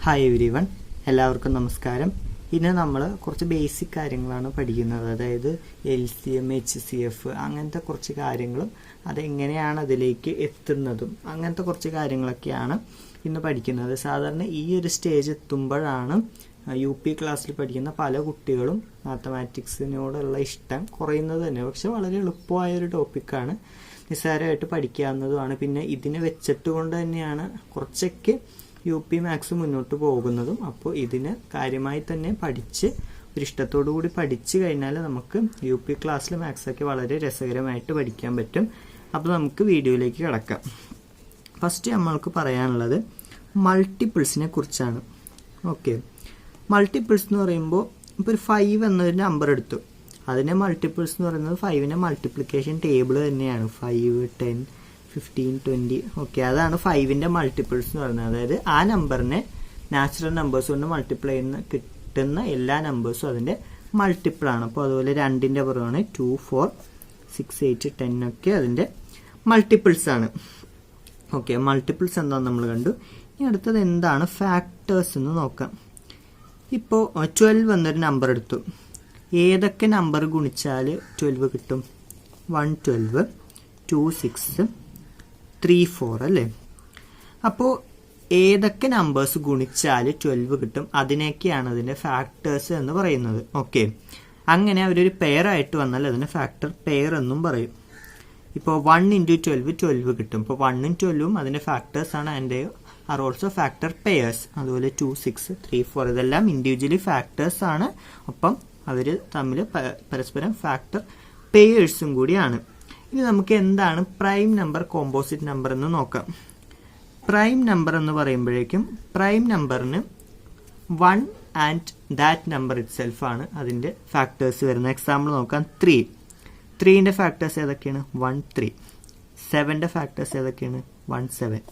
Hi every one, എല്ലാവർക്കും നമസ്കാരം. ഇന്ന് നമ്മൾ കുറച്ച് ബേസിക് കാര്യങ്ങളാണ് പഠിക്കുന്നത്. അതായത് LCM, HCF അങ്ങനത്തെ കുറച്ച് കാര്യങ്ങളും അതെങ്ങനെയാണ് അതിലേക്ക് എത്തുന്നതും അങ്ങനത്തെ കുറച്ച് കാര്യങ്ങളൊക്കെയാണ് ഇന്ന് പഠിക്കുന്നത്. സാധാരണ ഈ ഒരു സ്റ്റേജ് എത്തുമ്പോഴാണ് UP ക്ലാസ്സിൽ പഠിക്കുന്ന പല കുട്ടികളും മാത്തമാറ്റിക്സിനോടുള്ള ഇഷ്ടം കുറയുന്നത് തന്നെ. പക്ഷെ വളരെ എളുപ്പമായൊരു ടോപ്പിക്കാണ്, നിസ്സാരമായിട്ട് പഠിക്കാവുന്നതുമാണ്. പിന്നെ ഇതിനെ വെച്ചിട്ട് കൊണ്ട് തന്നെയാണ് കുറച്ചൊക്കെ UP മാത്സ് മുന്നോട്ട് പോകുന്നതും. അപ്പോൾ ഇതിന് കാര്യമായി തന്നെ പഠിച്ച് ഒരു ഇഷ്ടത്തോടു കൂടി പഠിച്ചു കഴിഞ്ഞാൽ നമുക്ക് UP ക്ലാസ്സിൽ മാത്സൊക്കെ വളരെ രസകരമായിട്ട് പഠിക്കാൻ പറ്റും. അപ്പോൾ നമുക്ക് വീഡിയോയിലേക്ക് കിടക്കാം. ഫസ്റ്റ് നമ്മൾക്ക് പറയാനുള്ളത് മൾട്ടിപ്പിൾസിനെ കുറിച്ചാണ്. ഓക്കെ, മൾട്ടിപ്പിൾസ് എന്ന് പറയുമ്പോൾ ഇപ്പോൾ ഒരു 5 എന്നൊരു നമ്പർ എടുത്തു. അതിനെ മൾട്ടിപ്പിൾസ് എന്ന് പറയുന്നത് 5ന്റെ മൾട്ടിപ്ലിക്കേഷൻ ടേബിൾ തന്നെയാണ്. 5, 10, 15, 20. ഓക്കെ, അതാണ് 5ന്റെ മൾട്ടിപ്പിൾസ് എന്ന് പറയുന്നത്. അതായത് ആ നമ്പറിനെ നാച്ചുറൽ നമ്പേഴ്സ് കൊണ്ട് മൾട്ടിപ്ലൈ ചെയ്യുന്ന കിട്ടുന്ന എല്ലാ നമ്പേഴ്സും അതിൻ്റെ മൾട്ടിപ്പിൾ ആണ്. അപ്പോൾ അതുപോലെ 2ന്റെ പുറമാണ് 2, 4, 6, 8, 10 ഒക്കെ അതിൻ്റെ മൾട്ടിപ്പിൾസ് ആണ്. ഓക്കെ, മൾട്ടിപ്പിൾസ് എന്താണെന്ന് നമ്മൾ കണ്ടു. ഇനി അടുത്തത് എന്താണ് ഫാക്ടേഴ്സ് എന്ന് നോക്കാം. ഇപ്പോൾ 12 എന്നൊരു നമ്പർ എടുത്തു. ഏതൊക്കെ നമ്പർ ഗുണിച്ചാൽ 12 കിട്ടും? 112, 26, 34 അല്ലേ? അപ്പോൾ ഏതൊക്കെ നമ്പേഴ്സ് ഗുണിച്ചാൽ 12 കിട്ടും അതിനൊക്കെയാണ് അതിൻ്റെ ഫാക്ടേഴ്സ് എന്ന് പറയുന്നത്. ഓക്കെ, അങ്ങനെ അവരൊരു പെയർ ആയിട്ട് വന്നാൽ അതിന് ഫാക്ടർ പെയർ എന്നും പറയും. ഇപ്പോൾ 1 × 12 12 കിട്ടും. ഇപ്പോൾ 1ഉം 12ഉം അതിൻ്റെ ഫാക്ടേഴ്സ് ആണ്, and are also factor pairs. അതുപോലെ 2, 6, 3, 4 ഇതെല്ലാം ഇൻഡിവിജ്വലി ഫാക്ടേഴ്സ് ആണ്. ഒപ്പം അവർ തമ്മിൽ പരസ്പരം ഫാക്ടർ പെയേഴ്സും കൂടിയാണ്. ഇനി നമുക്ക് എന്താണ് പ്രൈം നമ്പർ, കോമ്പോസിറ്റ് നമ്പർ എന്ന് നോക്കാം. പ്രൈം നമ്പർ എന്ന് പറയുമ്പോഴേക്കും പ്രൈം നമ്പറിന് 1 and that number it self ആണ് അതിൻ്റെ ഫാക്ടേഴ്സ് വരുന്നത്. എക്സാമ്പിൾ നോക്കാം. 3ന്റെ ഫാക്ടേഴ്സ് ഏതൊക്കെയാണ്? 1, 3. 7ന്റെ ഫാക്ടേഴ്സ് ഏതൊക്കെയാണ്? 1, 7.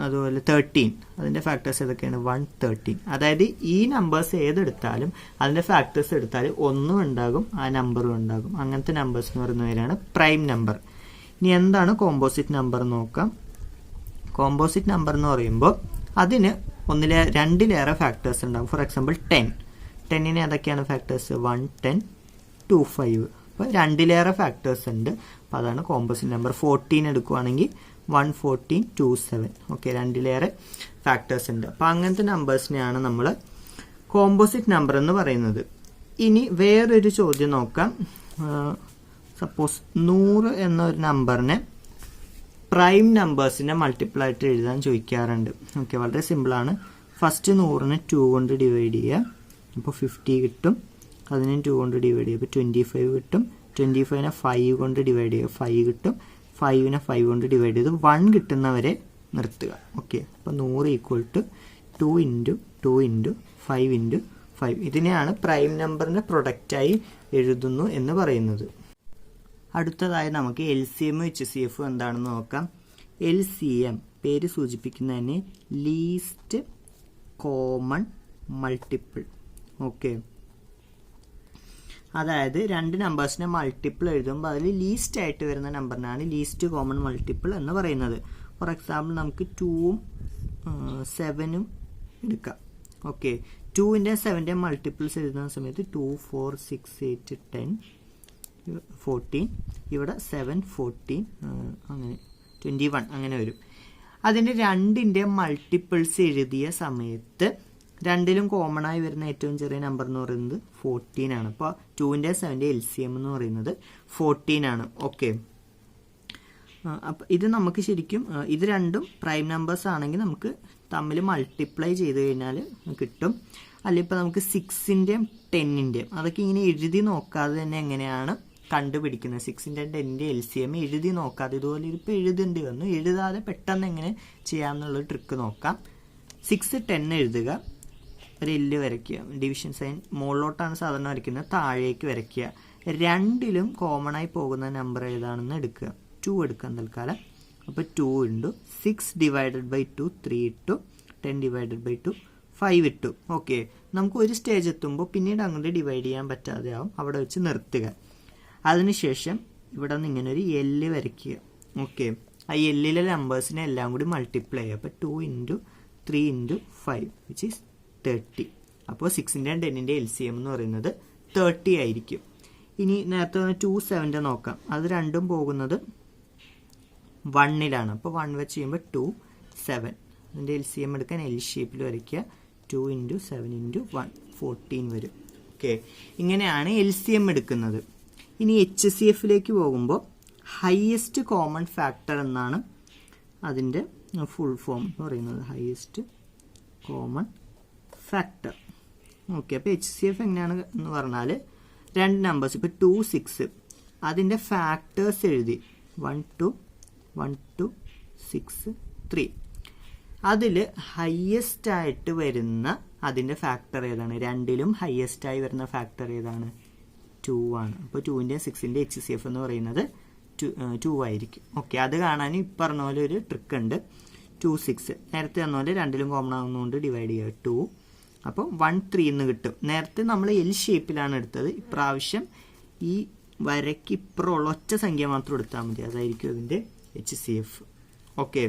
അതുപോലെ 13 അതിൻ്റെ ഫാക്ടേഴ്സ് ഏതൊക്കെയാണ്? 1, 13. അതായത് ഈ നമ്പേഴ്സ് ഏതെടുത്താലും അതിൻ്റെ ഫാക്ടേഴ്സ് എടുത്താൽ ഒന്നും ഉണ്ടാകും, ആ നമ്പറും ഉണ്ടാകും. അങ്ങനത്തെ നമ്പേഴ്സ് എന്ന് പറയുന്നവരാണ് പ്രൈം നമ്പർ. ഇനി എന്താണ് കോമ്പോസിറ്റ് നമ്പർ നോക്കാം. കോമ്പോസിറ്റ് നമ്പർ എന്ന് പറയുമ്പോൾ അതിന് രണ്ടിലേറെ ഫാക്ടേഴ്സ് ഉണ്ടാകും. ഫോർ എക്സാമ്പിൾ 10ന് ഏതൊക്കെയാണ് ഫാക്ടേഴ്സ്? 1, 10, 2, 5. അപ്പോൾ രണ്ടിലേറെ ഫാക്ടേഴ്സ് ഉണ്ട്. അപ്പോൾ അതാണ് കോമ്പോസിറ്റ് നമ്പർ. 14 എടുക്കുകയാണെങ്കിൽ 1, 14, 2, 7. ഓക്കെ, രണ്ടിലേറെ ഫാക്ടേഴ്സ് ഉണ്ട്. അപ്പോൾ അങ്ങനത്തെ നമ്പേഴ്സിനെയാണ് നമ്മൾ കോമ്പോസിറ്റ് നമ്പർ എന്ന് പറയുന്നത്. ഇനി വേറൊരു ചോദ്യം നോക്കാം. സപ്പോസ് 100 എന്നൊരു നമ്പറിനെ പ്രൈം നമ്പേഴ്സിനെ മൾട്ടിപ്പിൾ ആയിട്ട് എഴുതാൻ ചോദിക്കാറുണ്ട്. ഓക്കെ, വളരെ സിമ്പിളാണ്. ഫസ്റ്റ് 100നെ 2 കൊണ്ട് ഡിവൈഡ് ചെയ്യുക. അപ്പോൾ 50 കിട്ടും. അതിനെ 2 കൊണ്ട് ഡിവൈഡ് ചെയ്യുക. അപ്പോൾ 25 കിട്ടും. 25നെ 5 കൊണ്ട് ഡിവൈഡ് ചെയ്യുക. 5 കിട്ടും. 5നെ 5 കൊണ്ട് ഡിവൈഡ് ചെയ്ത് 1 കിട്ടുന്നവരെ നിർത്തുക. ഓക്കെ, അപ്പോൾ 100 = 2 × 2 × 5 × 5. ഇതിനെയാണ് പ്രൈം നമ്പറിൻ്റെ പ്രൊഡക്റ്റായി എഴുതുന്നു എന്ന് പറയുന്നത്. അടുത്തതായി നമുക്ക് LCM, HCF എന്താണെന്ന് നോക്കാം. LCM പേര് സൂചിപ്പിക്കുന്നതിന് ലീസ്റ്റ് കോമൺ മൾട്ടിപ്പിൾ. ഓക്കെ, അതായത് രണ്ട് നമ്പേഴ്സിനെ മൾട്ടിപ്പിൾ എഴുതുമ്പോൾ അതിൽ ലീസ്റ്റ് ആയിട്ട് വരുന്ന നമ്പറിനാണ് ലീസ്റ്റ് കോമൺ മൾട്ടിപ്പിൾ എന്ന് പറയുന്നത്. ഫോർ എക്സാമ്പിൾ നമുക്ക് 2ഉം 7ഉം എടുക്കാം. ഓക്കെ, 2ന്റെ 7ന്റെ മൾട്ടിപ്പിൾസ് എഴുതുന്ന സമയത്ത് 2, 4, 6, 8, 10, 14. ഇവിടെ 7, 14, അങ്ങനെ 21 അങ്ങനെ വരും. അതിൻ്റെ 2ന്റെ മൾട്ടിപ്പിൾസ് എഴുതിയ സമയത്ത് രണ്ടിലും കോമൺ ആയി വരുന്ന ഏറ്റവും ചെറിയ നമ്പർ എന്ന് പറയുന്നത് 14 ആണ്. അപ്പോൾ 2ന്റെ 7ന്റെ LCM എന്ന് പറയുന്നത് 14 ആണ്. ഓക്കെ, അപ്പം ഇത് നമുക്ക് ശരിക്കും ഇത് രണ്ടും പ്രൈം നമ്പേഴ്സ് ആണെങ്കിൽ നമുക്ക് തമ്മിൽ മൾട്ടിപ്ലൈ ചെയ്ത് കഴിഞ്ഞാൽ കിട്ടും. അല്ല, ഇപ്പോൾ നമുക്ക് 6ന്റെയും 10ന്റെയും അതൊക്കെ ഇങ്ങനെ എഴുതി നോക്കാതെ തന്നെ എങ്ങനെയാണ് കണ്ടുപിടിക്കുന്നത്? 6ന്റെയും 10ന്റെയും LCM എഴുതി നോക്കാതെ, ഇതുപോലെ ഇപ്പോൾ എഴുതേണ്ടി വന്നു, എഴുതാതെ പെട്ടെന്ന് എങ്ങനെ ചെയ്യാമെന്നുള്ളൊരു ട്രിക്ക് നോക്കാം. 6, 10 എഴുതുക, ഒരു എല്ല് വരയ്ക്കുക. ഡിവിഷൻ സൈൻ മുകളിലോട്ടാണ് സാധാരണ വരയ്ക്കുന്നത്, താഴേക്ക് വരയ്ക്കുക. രണ്ടിലും കോമൺ ആയി പോകുന്ന നമ്പർ ഏതാണെന്ന് എടുക്കുക. 2 എടുക്കാം തൽക്കാലം. അപ്പോൾ 2 × 6 / 2 3 ഇട്ടു. 10 / 2 5 ഇട്ടു. ഓക്കെ, നമുക്ക് ഒരു സ്റ്റേജ് എത്തുമ്പോൾ പിന്നീട് അങ്ങോട്ട് ഡിവൈഡ് ചെയ്യാൻ പറ്റാതെ ആവും, അവിടെ വെച്ച് നിർത്തുക. അതിനുശേഷം ഇവിടെ നിന്ന് ഇങ്ങനെ ഒരു എല്ല് വരയ്ക്കുക. ഓക്കെ, ആ എല്ലിലെ നമ്പേഴ്സിനെ എല്ലാം കൂടി മൾട്ടിപ്ലൈ ചെയ്യുക. അപ്പോൾ 2 × 3 into 5 which is 30. അപ്പോൾ 6ൻ്റെയും 10ൻ്റെയും LCM എന്ന് പറയുന്നത് 30 ആയിരിക്കും. ഇനി നേരത്തെ 2 7 നോക്കാം. അത് രണ്ടും പോകുന്നത് 1ലാണ്. അപ്പോൾ 1 വെച്ച് ചെയ്യുമ്പോൾ 2 7. അതിൻ്റെ LCM എടുക്കാൻ L ഷേപ്പിൽ വരയ്ക്കുക. 2 into 7 into 1 14 വരും. ഓക്കെ, ഇങ്ങനെയാണ് LCM എടുക്കുന്നത്. ഇനി HCFിലേക്ക് പോകുമ്പോൾ ഹയസ്റ്റ് കോമൺ ഫാക്ടർ എന്നാണ് അതിൻ്റെ ഫുൾ ഫോം എന്ന് പറയുന്നത്. Highest common factor. ഓക്കെ, അപ്പോൾ HCF എങ്ങനെയാണ് എന്ന് പറഞ്ഞാൽ രണ്ട് നമ്പേഴ്സ്, ഇപ്പോൾ 2 6 അതിൻ്റെ ഫാക്ടേഴ്സ് എഴുതി 1 2 6 3. അതിൽ ഹയസ്റ്റ് ആയിട്ട് വരുന്ന അതിൻ്റെ ഫാക്ടർ ഏതാണ്? രണ്ടിലും ഹയസ്റ്റ് ആയി വരുന്ന ഫാക്ടർ ഏതാണ്? 2 ആണ്. അപ്പോൾ 2ൻ്റെയും 6ൻ്റെയും HCF എന്ന് പറയുന്നത് 2 ആയിരിക്കും. ഓക്കെ, അത് കാണാൻ ഈ പറഞ്ഞ പോലെ ഒരു ട്രിക്ക് ഉണ്ട്. 2 6 നേരത്തെ തന്ന പോലെ രണ്ടിലും കോമൺ ആവുന്നതുകൊണ്ട് ഡിവൈഡ് ചെയ്യുക 2. അപ്പോൾ 1 3 എന്ന് കിട്ടും. നേരത്തെ നമ്മൾ L ഷേപ്പിലാണ് എടുത്തത്. ഇപ്രാവശ്യം ഈ വരയ്ക്ക് ഇപ്പുറമുള്ള ഒറ്റ സംഖ്യ മാത്രം എടുത്താൽ മതി. അതായിരിക്കും അതിൻ്റെ HCF. ഓക്കെ,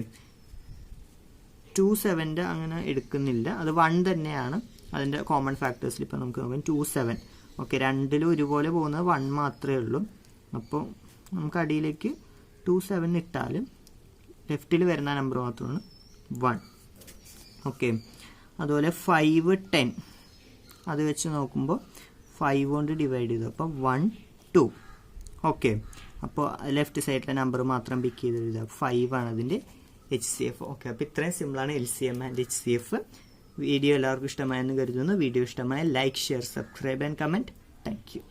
2 7 അങ്ങനെ എടുക്കുന്നില്ല. അത് 1 തന്നെയാണ് അതിൻ്റെ കോമൺ ഫാക്ടേഴ്സിൽ. ഇപ്പോൾ നമുക്ക് നോക്കാം 2 7. ഓക്കെ, രണ്ടിലും ഒരുപോലെ പോകുന്നത് 1 മാത്രമേ ഉള്ളൂ. അപ്പോൾ നമുക്ക് അടിയിലേക്ക് 2 7 ഇട്ടാലും ലെഫ്റ്റിൽ വരുന്ന നമ്പർ മാത്രമാണ് 1. ഓക്കെ, അതുപോലെ 5 10 അത് വെച്ച് നോക്കുമ്പോൾ 5 കൊണ്ട് ഡിവൈഡ് ചെയ്തു. അപ്പോൾ 1 2. ഓക്കെ, അപ്പോൾ ലെഫ്റ്റ് സൈഡിലെ നമ്പർ മാത്രം പിക്ക് ചെയ്ത് എഴുതുക. 5 ആണ് അതിൻ്റെ HCF. ഓക്കെ, അപ്പോൾ ഇത്രയും സിമ്പിളാണ് LCM ആൻഡ് HCF. വീഡിയോ എല്ലാവർക്കും ഇഷ്ടമായെന്ന് കരുതുന്നു. വീഡിയോ ഇഷ്ടമായ like, share, subscribe and comment. Thank you.